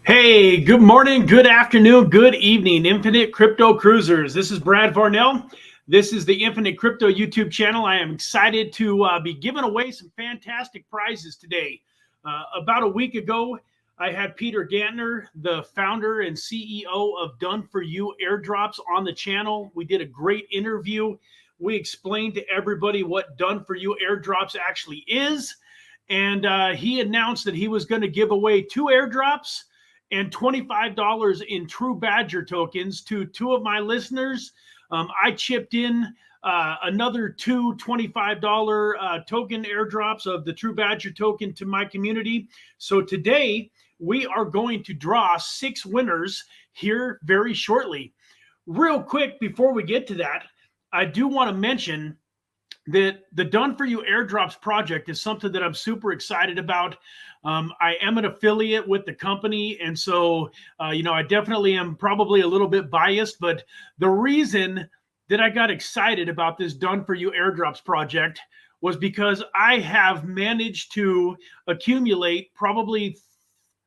Hey, good morning, good afternoon, good evening, Infinite Crypto Cruisers. This is Brad Varnell. This is the Infinite Crypto YouTube channel. I am excited to be giving away some fantastic prizes today. About a week ago, I had Peter Gantner, the founder and CEO of Done For You Airdrops, on the channel. We did a great interview. We explained to everybody what Done For You Airdrops actually is. And he announced that he was going to give away 2 airdrops and $25 in True Badger tokens to 2 of my listeners. I chipped in another 2 $25 token airdrops of the True Badger token to my community. So today we are going to draw 6 winners here very shortly. Real quick, before we get to that, I do want to mention that the Done For You Airdrops project is something that I'm super excited about. I am an affiliate with the company, and so I definitely am probably a little bit biased, but the reason that I got excited about this Done For You Airdrops project was because I have managed to accumulate probably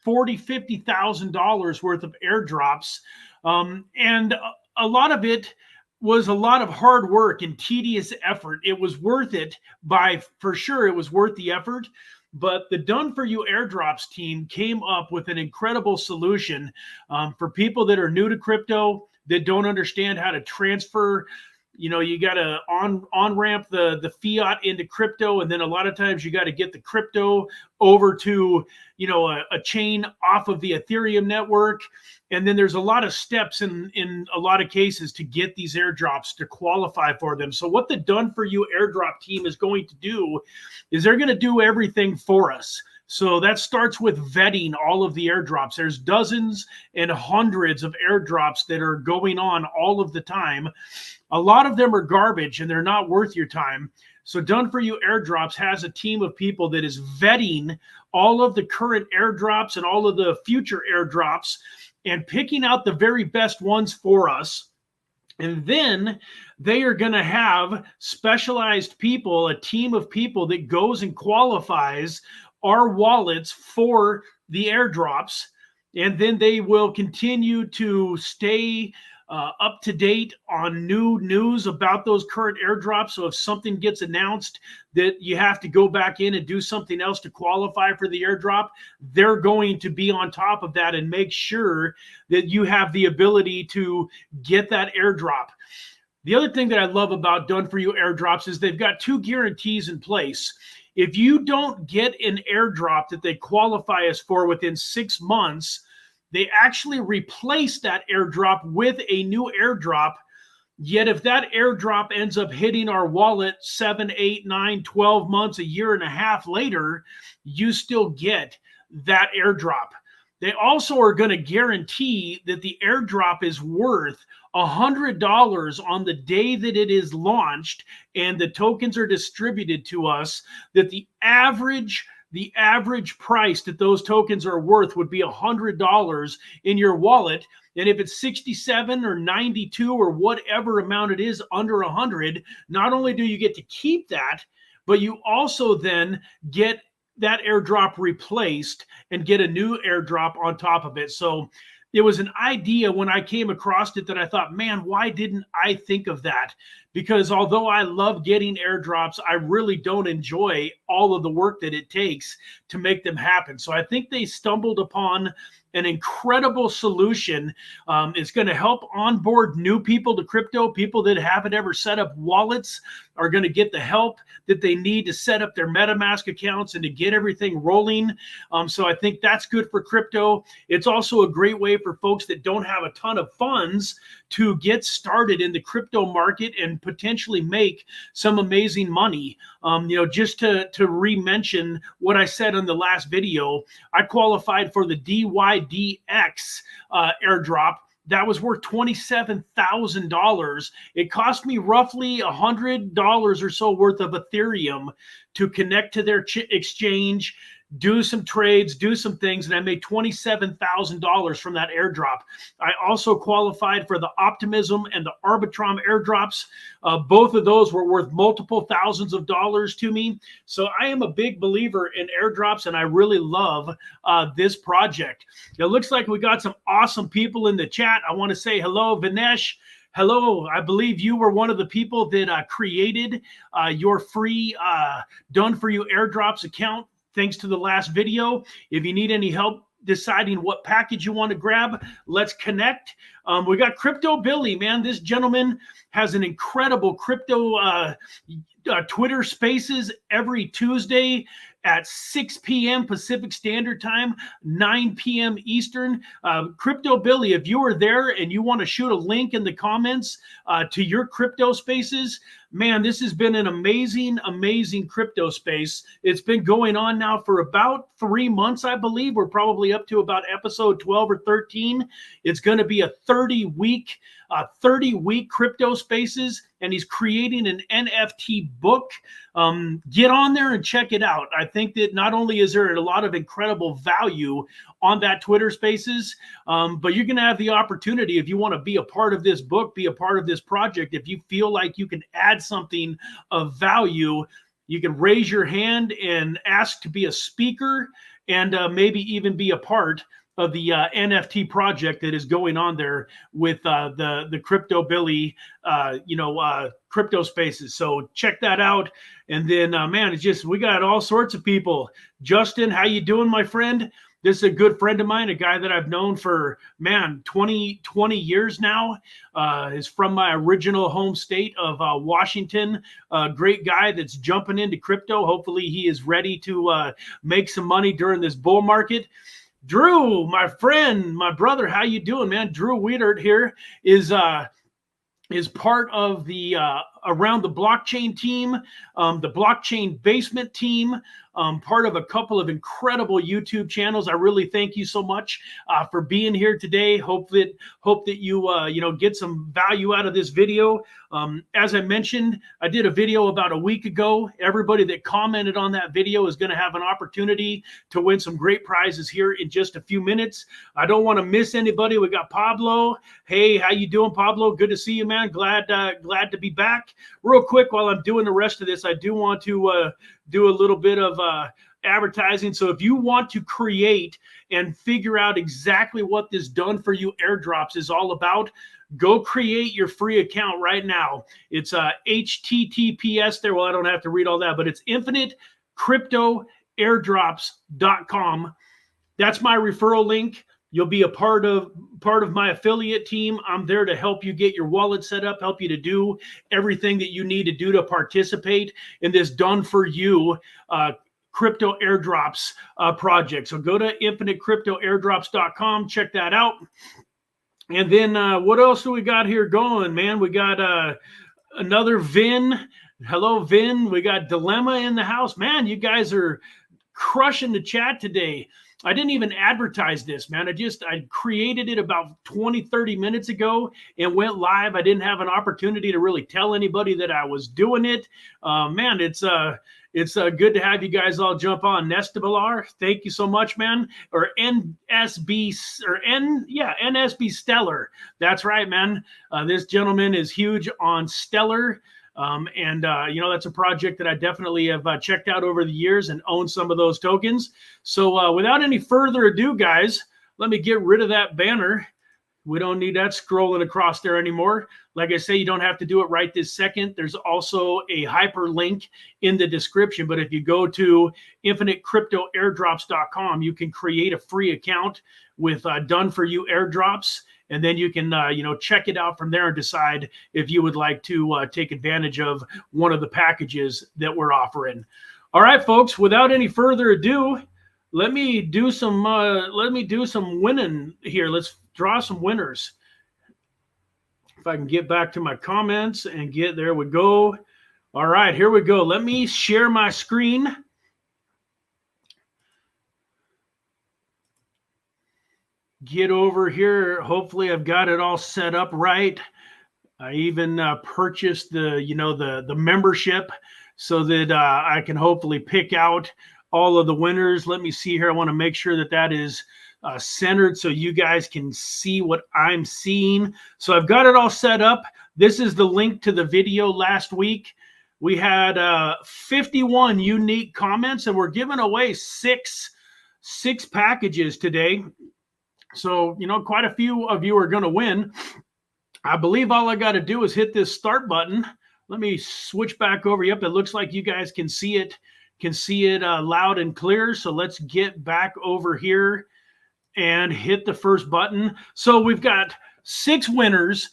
$40,000-$50,000 worth of airdrops, and a lot of it was a lot of hard work and tedious effort. It was worth it for sure. It was worth the effort. But the Done For You Airdrops team came up with an incredible solution for people that are new to crypto, that don't understand how to transfer. You got to on-ramp the fiat into crypto, and then a lot of times you got to get the crypto over to a chain off of the Ethereum network. And then there's a lot of steps in a lot of cases to get these airdrops to qualify for them. So what the Done For You airdrop team is going to do is they're going to do everything for us. So that starts with vetting all of the airdrops. There's dozens and hundreds of airdrops that are going on all of the time. A lot of them are garbage and they're not worth your time. So Done For You Airdrops has a team of people that is vetting all of the current airdrops and all of the future airdrops and picking out the very best ones for us. And then they are going to have specialized people, a team of people that goes and qualifies our wallets for the airdrops. And then they will continue to stay up to date on new news about those current airdrops. So if something gets announced that you have to go back in and do something else to qualify for the airdrop, they're going to be on top of that and make sure that you have the ability to get that airdrop. The other thing that I love about Done For You Airdrops is they've got 2 guarantees in place. If you don't get an airdrop that they qualify us for within 6 months, they actually replace that airdrop with a new airdrop. Yet if that airdrop ends up hitting our wallet 7, 8, 9, 12 months, a year and a half later, you still get that airdrop. They also are going to guarantee that the airdrop is worth $100 on the day that it is launched and the tokens are distributed to us, that the average price that those tokens are worth would be $100 in your wallet. And if it's 67 or 92 or whatever amount it is under 100, not only do you get to keep that, but you also then get that airdrop replaced and get a new airdrop on top of it. So it was an idea when I came across it that I thought, man, why didn't I think of that? Because although I love getting airdrops, I really don't enjoy all of the work that it takes to make them happen. So I think they stumbled upon an incredible solution. It's going to help onboard new people to crypto. People that haven't ever set up wallets are going to get the help that they need to set up their MetaMask accounts and to get everything rolling. So I think that's good for crypto. It's also a great way for folks that don't have a ton of funds to get started in the crypto market and potentially make some amazing money. Just to re-mention what I said in the last video, I qualified for the DYDX airdrop. That was worth $27,000. It cost me roughly $100 or so worth of Ethereum to connect to their exchange, do some trades, do some things, and I made $27,000 from that airdrop. I also qualified for the Optimism and the Arbitrum airdrops. Both of those were worth multiple thousands of dollars to me. So I am a big believer in airdrops, and I really love this project. It looks like we got some awesome people in the chat. I want to say hello, Vinesh. Hello, I believe you were one of the people that created your free done-for-you airdrops account thanks to the last video. If you need any help deciding what package you want to grab, let's connect. We got Crypto Billy, man. This gentleman has an incredible crypto Twitter Spaces every Tuesday at 6 p.m. Pacific Standard Time, 9 p.m. Eastern. Crypto Billy, if you are there and you want to shoot a link in the comments to your crypto spaces, man, this has been an amazing, amazing crypto space. It's been going on now for about 3 months, I believe. We're probably up to about episode 12 or 13. It's going to be a 30-week crypto spaces, and he's creating an NFT book. Get on there and check it out. I think that not only is there a lot of incredible value on that Twitter spaces, but you're going to have the opportunity, if you want to be a part of this book, be a part of this project, if you feel like you can add something of value, you can raise your hand and ask to be a speaker and maybe even be a part of the NFT project that is going on there with the Crypto Billy, crypto spaces. So check that out. And then, man, it's just, we got all sorts of people. Justin, how you doing, my friend? This is a good friend of mine, a guy that I've known for, man, 20 years now. Is from my original home state of Washington. Great guy that's jumping into crypto. Hopefully he is ready to make some money during this bull market. Drew, my friend, my brother, how you doing, man? Drew Wiedert here is part of the Around the Blockchain team, the Blockchain Basement team, part of a couple of incredible YouTube channels. I really thank you so much for being here today. Hope that you get some value out of this video. As I mentioned, I did a video about a week ago. Everybody that commented on that video is going to have an opportunity to win some great prizes here in just a few minutes. I don't want to miss anybody. We got Pablo. Hey, how you doing, Pablo? Good to see you, man. Glad to be back. Real quick, while I'm doing the rest of this, I do want to do a little bit of advertising. So if you want to create and figure out exactly what this done for you airdrops is all about, go create your free account right now. It's HTTPS there. Well, I don't have to read all that, but it's infinitecryptoairdrops.com. That's my referral link. You'll be a part of my affiliate team. I'm there to help you get your wallet set up, help you to do everything that you need to do to participate in this done for you crypto airdrops project. So go to infinitecryptoairdrops.com, check that out. And then what else do we got here going, man? We got another Vin. Hello, Vin. We got Dilemma in the house. Man, you guys are crushing the chat today. I didn't even advertise this, man. I created it about 20-30 minutes ago and went live. I didn't have an opportunity to really tell anybody that I was doing it. Man, it's good to have you guys all jump on. Nestabilar, thank you so much, man. Or NSB Stellar. That's right, man. This gentleman is huge on Stellar. That's a project that I definitely have checked out over the years and own some of those tokens. So without any further ado, guys, let me get rid of that banner. We don't need that scrolling across there anymore. Like I say, you don't have to do it right this second. There's also a hyperlink in the description. But if you go to infinitecryptoairdrops.com, you can create a free account with done for you airdrops. And then you can, check it out from there and decide if you would like to take advantage of one of the packages that we're offering. All right, folks, without any further ado, let me do some winning here. Let's draw some winners. If I can get back to my comments and there we go. All right, here we go. Let me share my screen. Get over here. Hopefully I've got it all set up right. I even purchased the membership so that I can hopefully pick out all of the winners. Let me see here. I want to make sure that that is centered so you guys can see what I'm seeing. So I've got it all set up. This is the link to the video last week. We had 51 unique comments, and we're giving away six packages today. So, you know, quite a few of you are going to win. I believe all I got to do is hit this start button. Let me switch back over. Yep, it looks like you guys can see it loud and clear. So let's get back over here and hit the first button. So we've got 6 winners.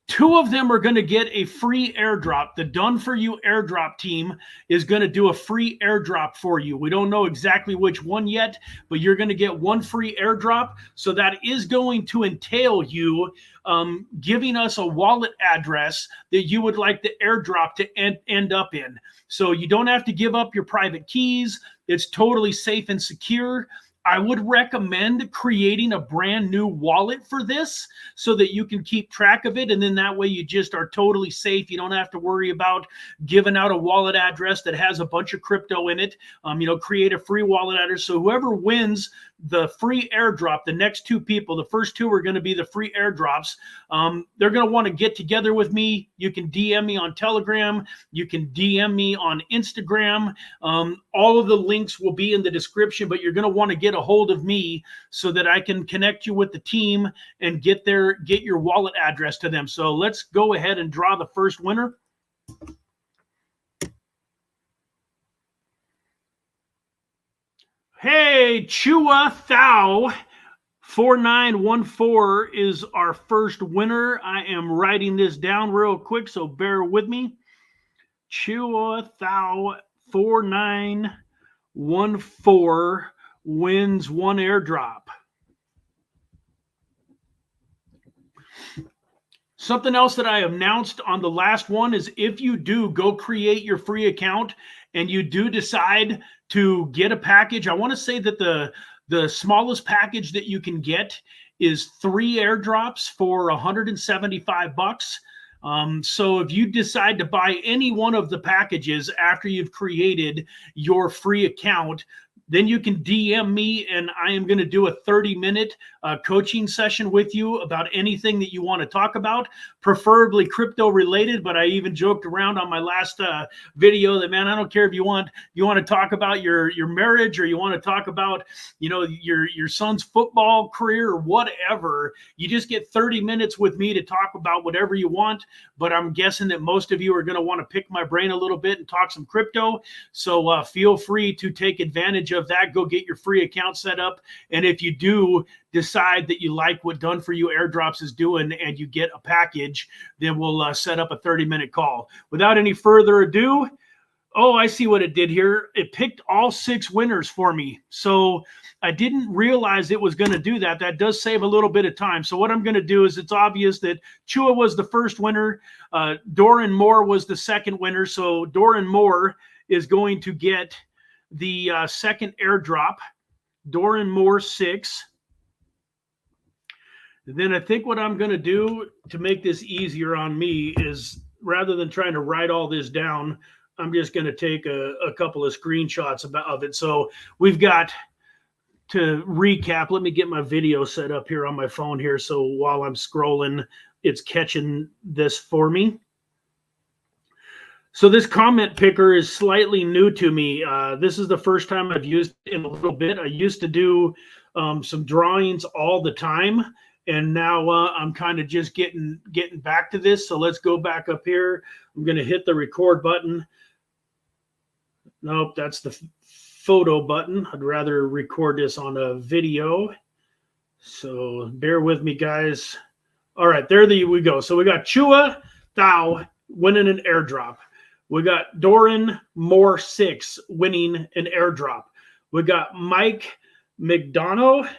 2 of them are going to get a free airdrop. The Done For You airdrop team is going to do a free airdrop for you. We don't know exactly which one yet, but you're going to get 1 free airdrop. So that is going to entail you giving us a wallet address that you would like the airdrop to end up in. So you don't have to give up your private keys. It's totally safe and secure. I would recommend creating a brand new wallet for this so that you can keep track of it. And then that way you just are totally safe. You don't have to worry about giving out a wallet address that has a bunch of crypto in it. You know, create a free wallet address. So whoever wins the free airdrop, the next 2 people, the first 2 are going to be the free airdrops. They're going to want to get together with me. You can DM me on Telegram. You can DM me on Instagram. All of the links will be in the description, but you're going to want to get a hold of me so that I can connect you with the team and get your wallet address to them. So let's go ahead and draw the first winner. Hey, Chua Thao 4914 is our first winner. I am writing this down real quick, so bear with me. Chua Thao 4914 wins 1 airdrop. Something else that I announced on the last one is if you do go create your free account and you do decide to get a package, I want to say that the smallest package that you can get is 3 airdrops for $175. So if you decide to buy any one of the packages after you've created your free account, then you can DM me and I am going to do a 30-minute coaching session with you about anything that you want to talk about, preferably crypto related. But I even joked around on my last video that, man, I don't care if you want to talk about your marriage, or you want to talk about, you know, your son's football career or whatever. You just get 30 minutes with me to talk about whatever you want. But I'm guessing that most of you are going to want to pick my brain a little bit and talk some crypto. So feel free to take advantage of that. Go get your free account set up. And if you do decide that you like what Done For You airdrops is doing and you get a package, then we'll set up a 30-minute call. Without any further ado, oh, I see what it did here. It picked all 6 winners for me. So I didn't realize it was going to do that. That does save a little bit of time. So what I'm going to do is, it's obvious that Chua was the first winner. Doran Moore was the second winner. So Doran Moore is going to get the second airdrop. Doran Moore 6. And then I think what I'm going to do to make this easier on me is, rather than trying to write all this down, I'm just going to take a couple of screenshots of it. So we've got, to recap, let me get my video set up here on my phone here. So while I'm scrolling, it's catching this for me. So this comment picker is slightly new to me. This is the first time I've used it in a little bit. I used to do some drawings all the time, and now I'm kind of just getting back to this. So let's go back up here. I'm going to hit the record button. Nope, that's the photo button. I'd rather record this on a video. So bear with me, guys. All right, there we go. So we got Chua Thao winning an airdrop. We got Doran Moore 6 winning an airdrop. We got Mike McDonough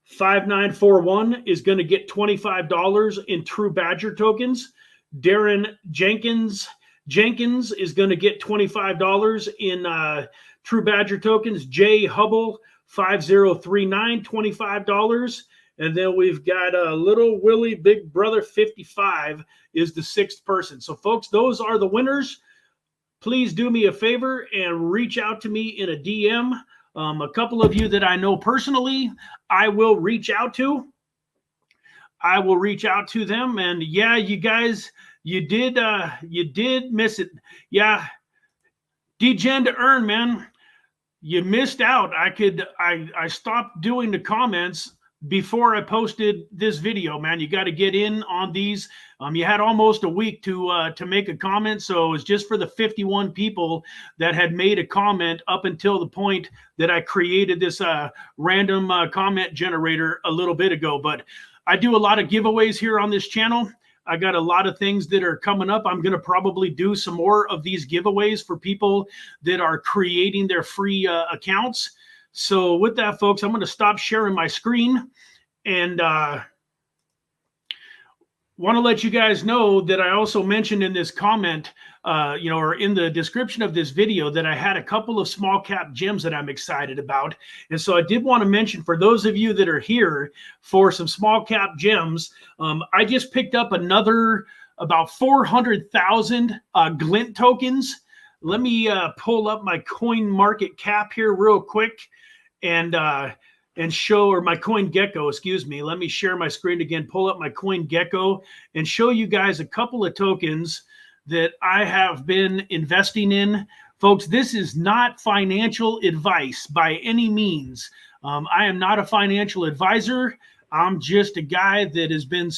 5941 is going to get $25 in True Badger tokens. Darren Jenkins is going to get $25 in True Badger tokens. Jay Hubble 5039 $25. And then we've got Little Willie Big Brother 55 is the 6th person. So folks, those are the winners. Please do me a favor and reach out to me in a DM. A couple of you that I know personally, I will reach out to. I will reach out to them. And yeah, you guys, you did miss it. Yeah, Degen to earn, man. You missed out. I stopped doing the comments before I posted this video, man. You got to get in on these. You had almost a week to make a comment, so it was just for the 51 people that had made a comment up until the point that I created this random comment generator a little bit ago. But I do a lot of giveaways here on this channel. I got a lot of things that are coming up. I'm going to probably do some more of these giveaways for people that are creating their free accounts. So with that, folks, I'm going to stop sharing my screen and want to let you guys know that I also mentioned in this comment, or in the description of this video, that I had a couple of small cap gems that I'm excited about. And so I did want to mention, for those of you that are here for some small cap gems, I just picked up another about 400,000 Glint tokens. Let me pull up my coin market cap here real quick and show, or my Coin Gecko, excuse me. Let me share my screen again, pull up my Coin Gecko and show you guys a couple of tokens that I have been investing in. Folks, this is not financial advice by any means. I am not a financial advisor. I'm just a guy that has been,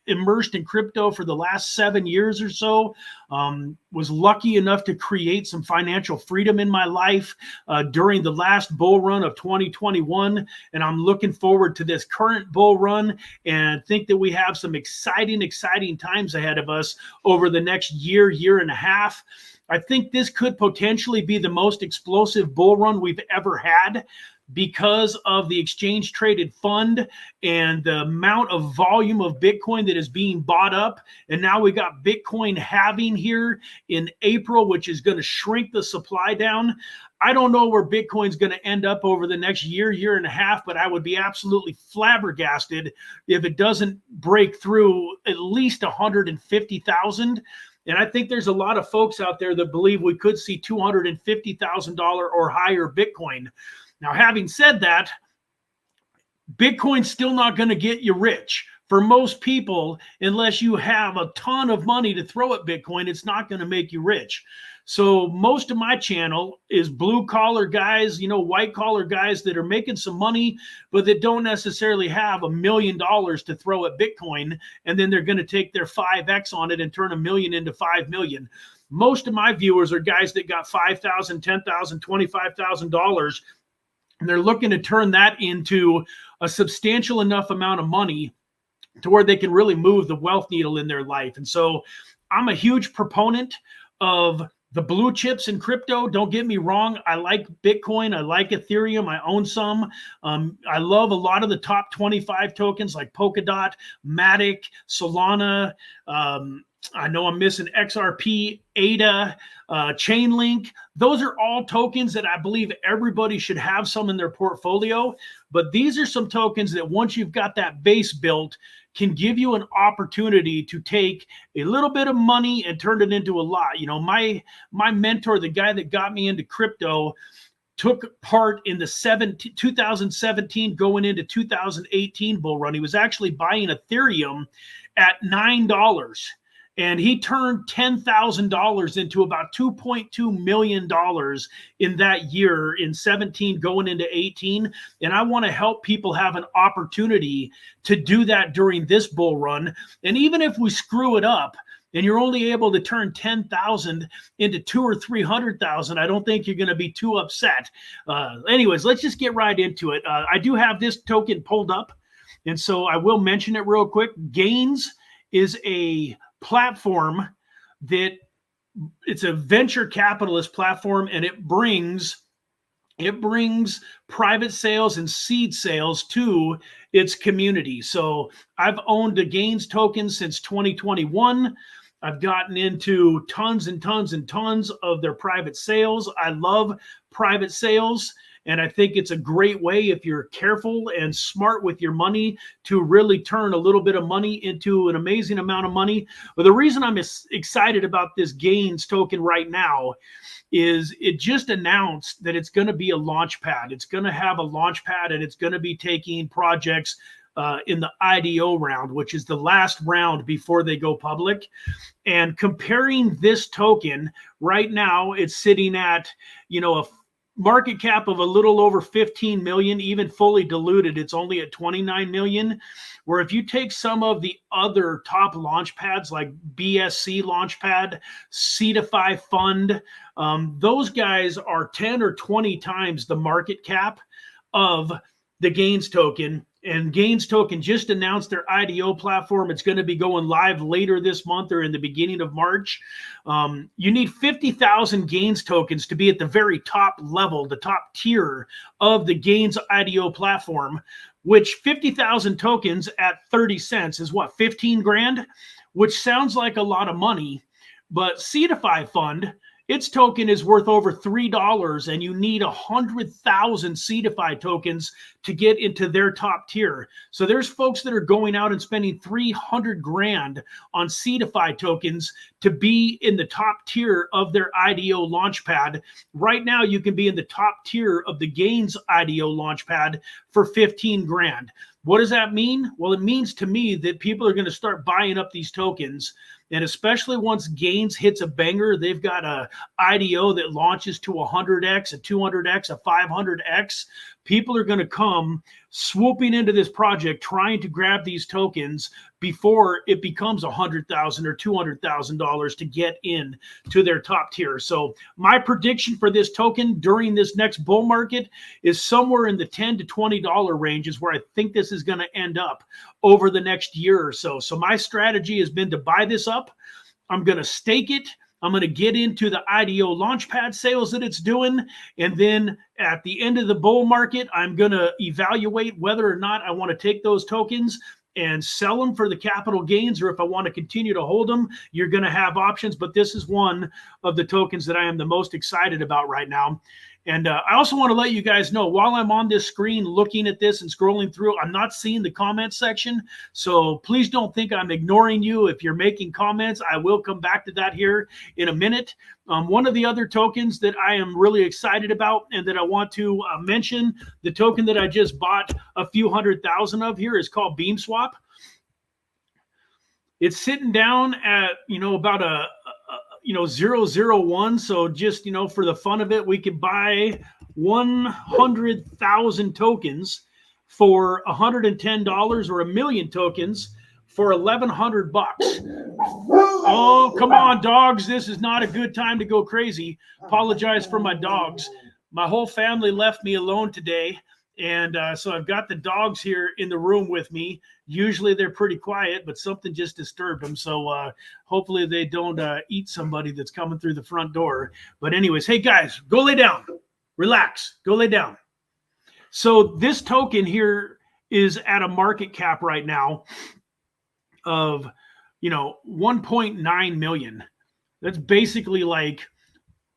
immersed in crypto for the last 7 years or so. Was lucky enough to create some financial freedom in my life during the last bull run of 2021. And I'm looking forward to this current bull run and think that we have some exciting times ahead of us over the next year and a half. I think this could potentially be the most explosive bull run we've ever had, because of the exchange traded fund and the amount of volume of Bitcoin that is being bought up. And now we got Bitcoin halving here in April, which is going to shrink the supply down. I don't know where Bitcoin's going to end up over the next year and a half, but I would be absolutely flabbergasted if it doesn't break through at least 150,000. And I think there's a lot of folks out there that believe we could see $250,000 or higher Bitcoin. Now, having said that, Bitcoin's still not going to get you rich. For most people, unless you have a ton of money to throw at Bitcoin, it's not going to make you rich. So most of my channel is blue collar guys, white collar guys that are making some money, but that don't necessarily have $1 million to throw at Bitcoin. And then they're going to take their 5X on it and turn $1 million into 5 million. Most of my viewers are guys that got $5,000, $10,000, $25,000. And they're looking to turn that into a substantial enough amount of money to where they can really move the wealth needle in their life. And so I'm a huge proponent of the blue chips in crypto. Don't get me wrong. I like Bitcoin. I like Ethereum. I own some. I love a lot of the top 25 tokens like Polkadot, Matic, Solana. I know I'm missing XRP, ADA, Chainlink. Those are all tokens that I believe everybody should have some in their portfolio. But these are some tokens that once you've got that base built, can give you an opportunity to take a little bit of money and turn it into a lot. My mentor, the guy that got me into crypto, took part in the 2017 going into 2018 bull run. He was actually buying Ethereum at $9. And he turned $10,000 into about $2.2 million in that year, in 17 going into 18. And I want to help people have an opportunity to do that during this bull run. And even if we screw it up and you're only able to turn 10,000 into 200,000 or 300,000, I don't think you're going to be too upset. Anyways, let's just get right into it. I do have this token pulled up, and so I will mention it real quick. Gains is a platform that it's a venture capitalist platform, and it brings private sales and seed sales to its community. So I've owned a Gains token since 2021. I've gotten into tons and tons and tons of their private sales. I love private sales. And I think it's a great way, if you're careful and smart with your money, to really turn a little bit of money into an amazing amount of money. But the reason I'm excited about this Gains token right now is it just announced that it's going to be a launch pad. It's going to have a launch pad, and it's going to be taking projects in the IDO round, which is the last round before they go public. And comparing this token right now, it's sitting at, a market cap of a little over 15 million, even fully diluted. It's only at 29 million. Where if you take some of the other top launch pads like BSC Launchpad, DFY Fund, those guys are 10 or 20 times the market cap of the Gains token. And Gains token just announced their IDO platform. It's going to be going live later this month or in the beginning of March. You need 50,000 Gains tokens to be at the very top level, the top tier of the Gains IDO platform, which 50,000 tokens at 30 cents is what, 15 grand, which sounds like a lot of money. But DFY Fund, its token is worth over $3, and you need 100,000 DFY tokens to get into their top tier. So there's folks that are going out and spending 300 grand on DFY tokens to be in the top tier of their IDO launchpad. Right now, you can be in the top tier of the Gains IDO launchpad for 15 grand. What does that mean? Well, it means to me that people are going to start buying up these tokens. And especially once Gains hits a banger, they've got a IDO that launches to 100x, a 200x, a 500x. People are going to come swooping into this project trying to grab these tokens before it becomes $100,000 or $200,000 to get in to their top tier. So my prediction for this token during this next bull market is somewhere in the $10 to $20 range is where I think this is going to end up over the next year or so. So my strategy has been to buy this up. I'm going to stake it. I'm going to get into the IDO launchpad sales that it's doing. And then at the end of the bull market, I'm going to evaluate whether or not I want to take those tokens and sell them for the capital gains, or if I want to continue to hold them. You're going to have options, but this is one of the tokens that I am the most excited about right now. And I also want to let you guys know, while I'm on this screen looking at this and scrolling through, I'm not seeing the comment section. So please don't think I'm ignoring you. If you're making comments, I will come back to that here in a minute. One of the other tokens that I am really excited about and that I want to mention, the token that I just bought a few 100,000 of here, is called BeamSwap. It's sitting down at, about a 0.001. So just, for the fun of it, we could buy 100,000 tokens for $110, or 1,000,000 tokens for $1,100 bucks. Oh, come on, dogs. This is not a good time to go crazy. Apologize for my dogs. My whole family left me alone today. And so I've got the dogs here in the room with me. Usually they're pretty quiet, but something just disturbed them. So hopefully they don't eat somebody that's coming through the front door. But anyways, hey guys, go lay down. Relax. Go lay down. So this token here is at a market cap right now of, 1.9 million. That's basically like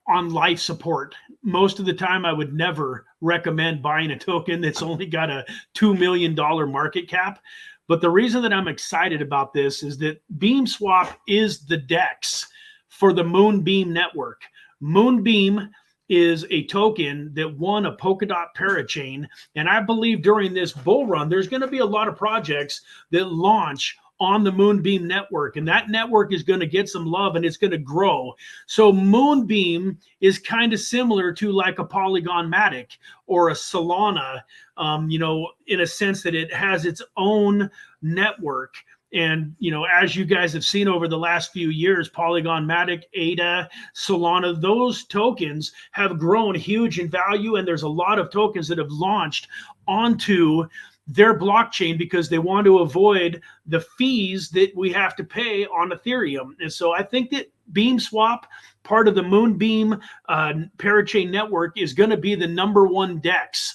on life support. Most of the time, I would never recommend buying a token that's only got a $2 million market cap. But the reason that I'm excited about this is that BeamSwap is the DEX for the Moonbeam network. Moonbeam is a token that won a Polkadot parachain. And I believe during this bull run, there's going to be a lot of projects that launch on the Moonbeam network, and that network is going to get some love and it's going to grow. So Moonbeam is kind of similar to like a Polygon Matic or a Solana, in a sense that it has its own network. And, as you guys have seen over the last few years, Polygon Matic, ADA, Solana, those tokens have grown huge in value. And there's a lot of tokens that have launched onto their blockchain because they want to avoid the fees that we have to pay on Ethereum. And so I think that BeamSwap, part of the Moonbeam parachain network, is going to be the #1 DEX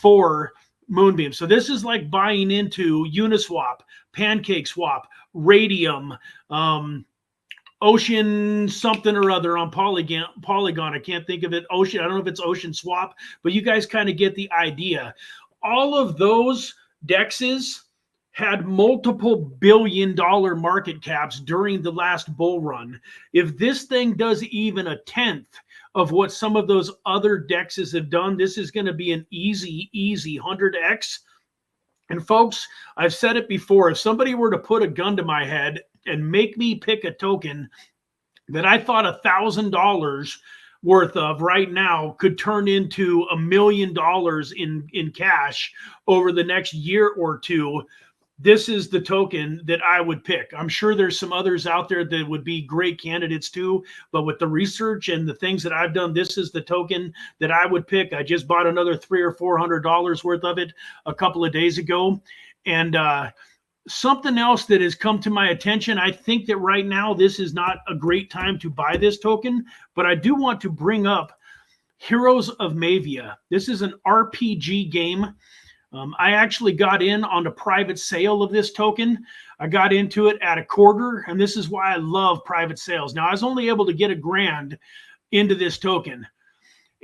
for Moonbeam. So this is like buying into Uniswap, PancakeSwap, Radium, Ocean something or other on Polygon. I can't think of it. Ocean. I don't know if it's Ocean Swap, but you guys kind of get the idea. All of those dexes had multiple billion-dollar market caps during the last bull run. If this thing does even a tenth of what some of those other dexes have done, this is going to be an easy 100x. And folks, I've said it before, if somebody were to put a gun to my head and make me pick a token that I thought $1,000 worth of right now could turn into $1 million in cash over the next year or two, this is the token that I would pick. I'm sure there's some others out there that would be great candidates too, but with the research and the things that I've done, this is the token that I would pick. I just bought another $300 or $400 worth of it a couple of days ago. And something else that has come to my attention, I think that right now this is not a great time to buy this token, but I do want to bring up Heroes of Mavia. This is an RPG game. I actually got in on a private sale of this token. I got into it at $0.25, and this is why I love private sales. Now, I was only able to get $1,000 into this token,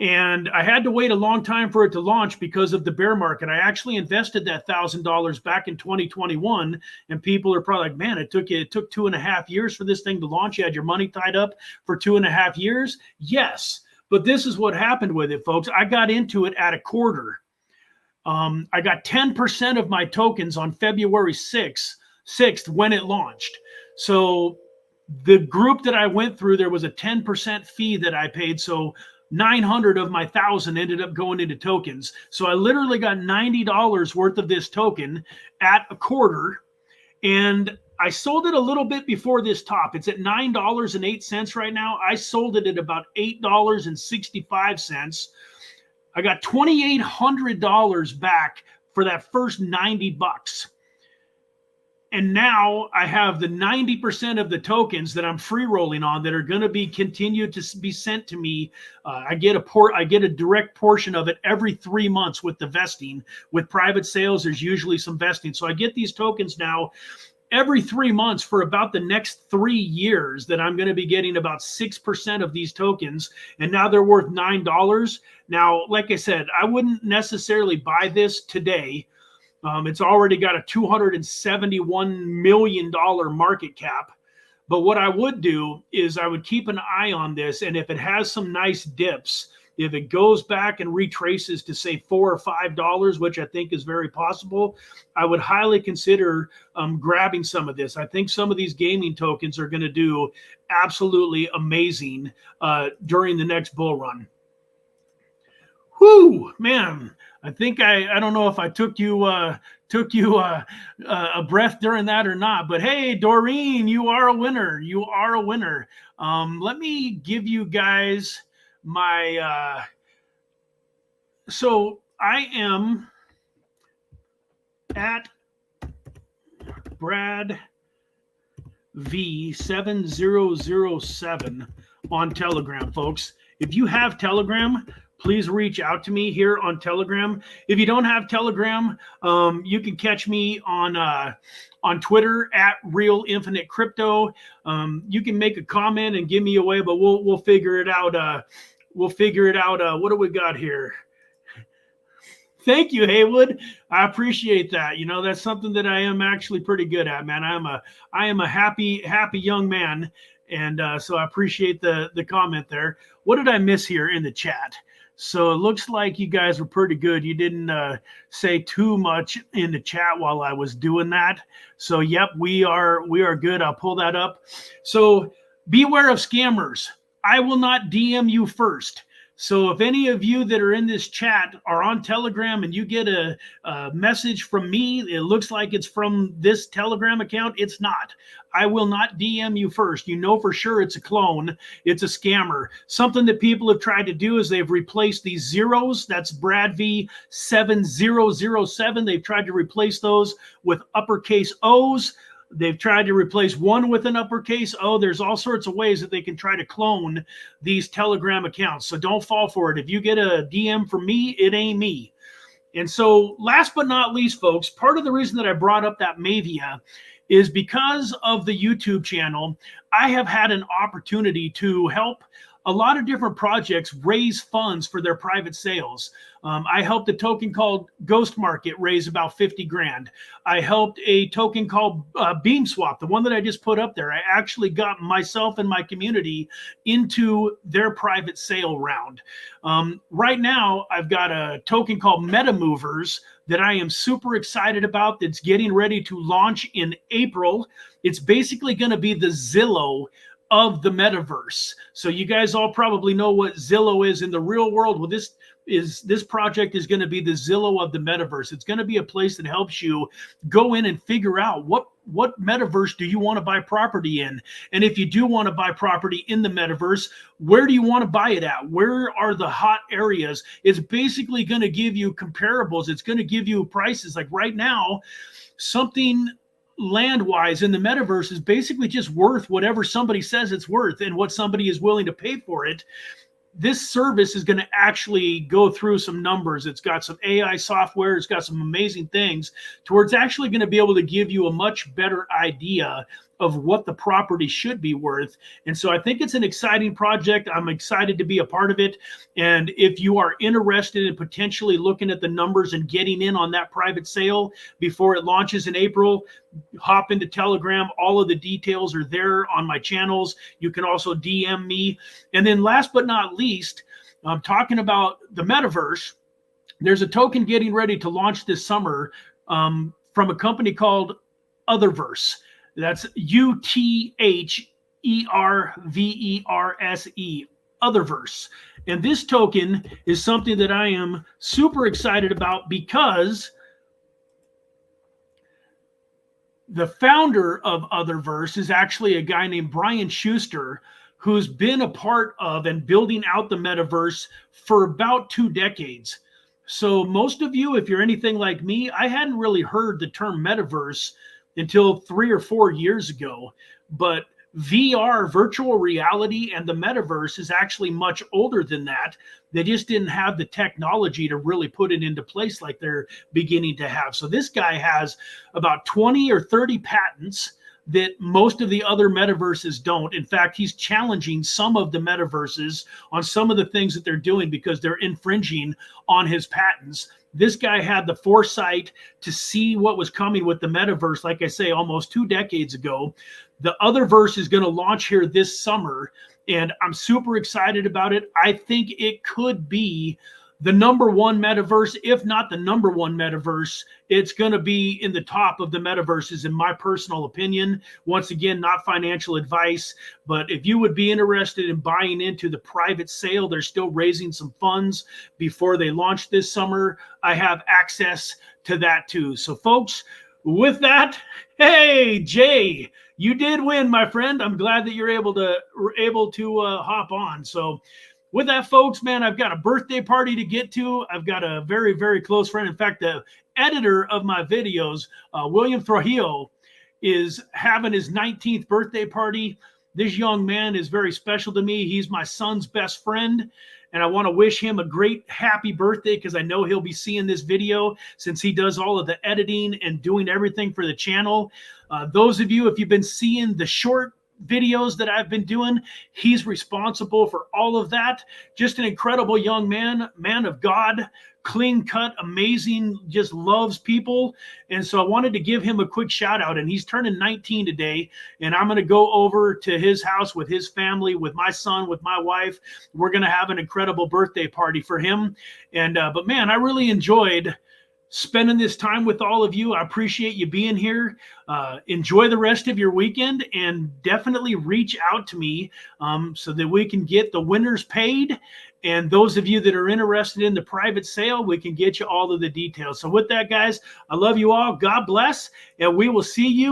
and I had to wait a long time for it to launch because of the bear market. I actually invested that $1,000 back in 2021, and people are probably like, man, it took 2.5 years for this thing to launch. You had your money tied up for 2.5 years? Yes, but this is what happened with it, folks. I got into it at $0.25. I got 10% of my tokens on February 6th when it launched. So the group that I went through, there was a 10% fee that I paid. So 900 of my 1,000 ended up going into tokens. So I literally got $90 worth of this token at $0.25. And I sold it a little bit before this top. It's at $9.08 right now. I sold it at about $8.65. I got $2,800 back for that first 90 bucks. And now I have the 90% of the tokens that I'm free rolling on that are going to be continued to be sent to me. I get a direct portion of it every 3 months with the vesting. With private sales, there's usually some vesting. So I get these tokens now every 3 months for about the next 3 years, that I'm going to be getting about 6% of these tokens. And now they're worth $9. Now, like I said, I wouldn't necessarily buy this today. It's already got a $271 million market cap. But what I would do is I would keep an eye on this. And if it has some nice dips, if it goes back and retraces to say $4 or $5, which I think is very possible, I would highly consider grabbing some of this. I think some of these gaming tokens are going to do absolutely amazing during the next bull run. Whoo, man. I think I don't know if I took you a breath during that or not, but hey, Doreen, you are a winner. You are a winner. Let me give you guys my so I am at Brad V7007 on Telegram, folks. If you have Telegram, please reach out to me here on Telegram. If you don't have Telegram, you can catch me on Twitter at Real Infinite Crypto. You can make a comment and give me away, but we'll figure it out. We'll figure it out. What do we got here? Thank you, Haywood. I appreciate that. You know, that's something that I am actually pretty good at, man. I am a happy young man, and so I appreciate the comment there. What did I miss here in the chat? So it looks like you guys were pretty good. You didn't say too much in the chat while I was doing that. So yep, we are good. I'll pull that up. So beware of scammers. I will not DM you first. So if any of you that are in this chat are on Telegram and you get a message from me, it looks like it's from this Telegram account. It's not. I will not DM you first. You know for sure it's a clone. It's a scammer. Something that people have tried to do is they've replaced these zeros. That's Brad V7007. They've tried to replace those with uppercase O's. They've tried to replace one with an uppercase O. There's all sorts of ways that they can try to clone these Telegram accounts. So don't fall for it. If you get a DM from me, it ain't me. And so last but not least, folks, part of the reason that I brought up that Mavia is because of the YouTube channel. I have had an opportunity to help a lot of different projects raise funds for their private sales. I helped a token called Ghost Market raise about 50 grand. I helped a token called Beam Swap, the one that I just put up there. I actually got myself and my community into their private sale round. Right now, I've got a token called Meta Movers that I am super excited about that's getting ready to launch in April. It's basically going to be the Zillow of the metaverse. So you guys all probably know what Zillow is in the real world. Well, this project is going to be the Zillow of the metaverse. It's going to be a place that helps you go in and figure out what metaverse do you want to buy property in? And if you do want to buy property in the metaverse, where do you want to buy it at? Where are the hot areas? It's basically going to give you comparables. It's going to give you prices. Like right now, something land-wise in the metaverse is basically just worth whatever somebody says it's worth and what somebody is willing to pay for it. This service is going to actually go through some numbers. It's got some AI software. It's got some amazing things to where it's actually going to be able to give you a much better idea of what the property should be worth. And so I think it's an exciting project. I'm excited to be a part of it. And if you are interested in potentially looking at the numbers and getting in on that private sale before it launches in April, hop into Telegram. All of the details are there on my channels. You can also DM me. And then last but not least, I'm talking about the metaverse. There's a token getting ready to launch this summer from a company called Otherverse. That's UTHERVERSE, Otherverse. And this token is something that I am super excited about because the founder of Otherverse is actually a guy named Brian Schuster, who's been a part of and building out the metaverse for about 2 decades. So most of you, if you're anything like me, I hadn't really heard the term metaverse until 3 or 4 years ago. But VR, virtual reality, and the metaverse is actually much older than that. They just didn't have the technology to really put it into place like they're beginning to have. So this guy has about 20 or 30 patents that most of the other metaverses don't. In fact, he's challenging some of the metaverses on some of the things that they're doing because they're infringing on his patents. This guy had the foresight to see what was coming with the metaverse, like I say, almost 2 decades ago. The Otherverse is going to launch here this summer, and I'm super excited about it. I think it could be the #1 metaverse, if not the #1 metaverse. It's going to be in the top of the metaverses, in my personal opinion. Once again, not financial advice, but if you would be interested in buying into the private sale, they're still raising some funds before they launch this summer. I have access to that too. So folks, with that, hey, Jay, you did win, my friend. I'm glad that you're able to hop on. So with that, folks, man, I've got a birthday party to get to. I've got a very, very close friend. In fact, the editor of my videos, William Trujillo, is having his 19th birthday party. This young man is very special to me. He's my son's best friend, and I want to wish him a great happy birthday because I know he'll be seeing this video since he does all of the editing and doing everything for the channel. Those of you, if you've been seeing the short videos that I've been doing, he's responsible for all of that. Just an incredible young man of God, clean cut, amazing, just loves people. And so I wanted to give him a quick shout out, and he's turning 19 today. And I'm going to go over to his house with his family, with my son, with my wife. We're going to have an incredible birthday party for him. And, but man, I really enjoyed spending this time with all of you. I appreciate you being here. Enjoy the rest of your weekend, and definitely reach out to me so that we can get the winners paid. And those of you that are interested in the private sale, we can get you all of the details. So with that, guys, I love you all. God bless, and we will see you